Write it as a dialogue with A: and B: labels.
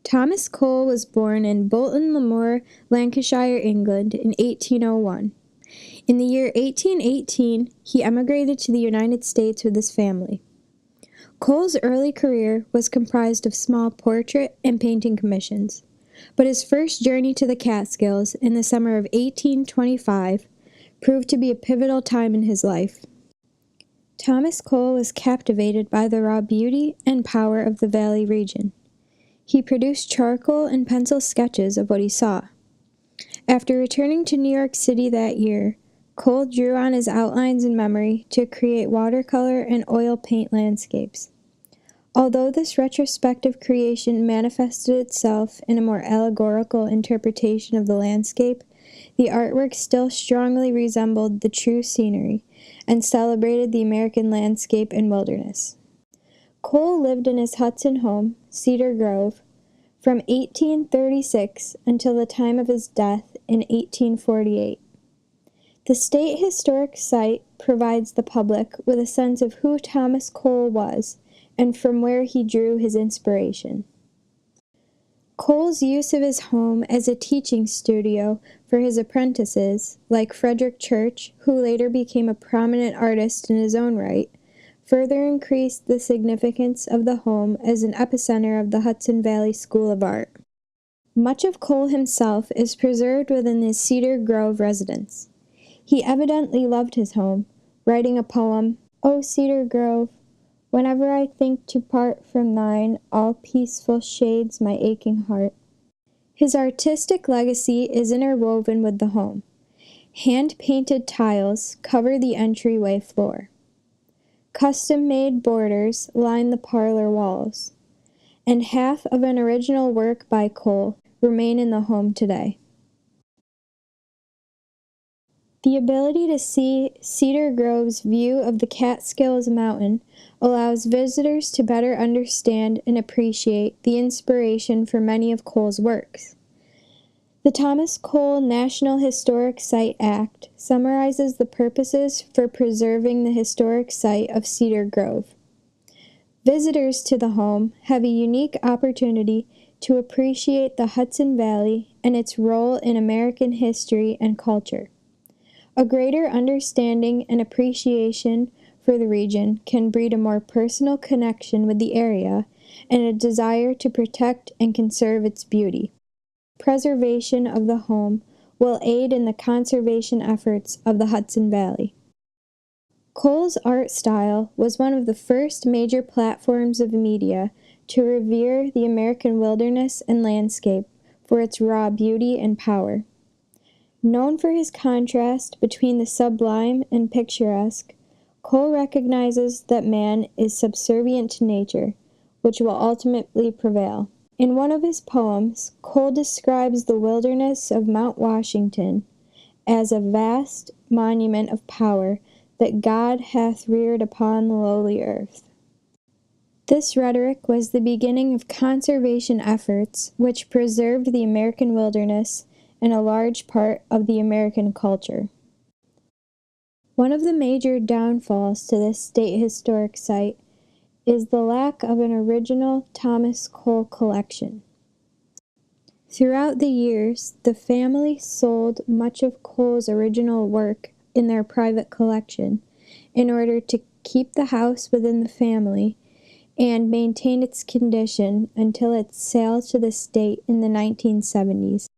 A: Thomas Cole was born in Bolton-le-Moor, Lancashire, England in 1801. In the year 1818, he emigrated to the United States with his family. Cole's early career was comprised of small portrait and painting commissions, but his first journey to the Catskills in the summer of 1825 proved to be a pivotal time in his life. Thomas Cole was captivated by the raw beauty and power of the valley region. He produced charcoal and pencil sketches of what he saw. After returning to New York City that year, Cole drew on his outlines and memory to create watercolor and oil paint landscapes. Although this retrospective creation manifested itself in a more allegorical interpretation of the landscape, the artwork still strongly resembled the true scenery and celebrated the American landscape and wilderness. Cole lived in his Hudson home, Cedar Grove, from 1836 until the time of his death in 1848. The State Historic Site provides the public with a sense of who Thomas Cole was and from where he drew his inspiration. Cole's use of his home as a teaching studio for his apprentices, like Frederick Church, who later became a prominent artist in his own right, further increased the significance of the home as an epicenter of the Hudson Valley School of Art. Much of Cole himself is preserved within his Cedar Grove residence. He evidently loved his home, writing a poem, "O Cedar Grove, whenever I think to part from thine, all peaceful shades my aching heart." His artistic legacy is interwoven with the home. Hand-painted tiles cover the entryway floor. Custom-made borders line the parlor walls, and half of an original work by Cole remain in the home today. The ability to see Cedar Grove's view of the Catskills Mountain allows visitors to better understand and appreciate the inspiration for many of Cole's works. The Thomas Cole National Historic Site Act summarizes the purposes for preserving the historic site of Cedar Grove. Visitors to the home have a unique opportunity to appreciate the Hudson Valley and its role in American history and culture. A greater understanding and appreciation for the region can breed a more personal connection with the area and a desire to protect and conserve its beauty. Preservation of the home will aid in the conservation efforts of the Hudson Valley. Cole's art style was one of the first major platforms of media to revere the American wilderness and landscape for its raw beauty and power. Known for his contrast between the sublime and picturesque, Cole recognizes that man is subservient to nature, which will ultimately prevail. In one of his poems, Cole describes the wilderness of Mount Washington as a vast monument of power that God hath reared upon the lowly earth. This rhetoric was the beginning of conservation efforts which preserved the American wilderness and a large part of the American culture. One of the major downfalls to this state historic site is the lack of an original Thomas Cole collection. Throughout the years, the family sold much of Cole's original work in their private collection in order to keep the house within the family and maintain its condition until its sale to the state in the 1970s.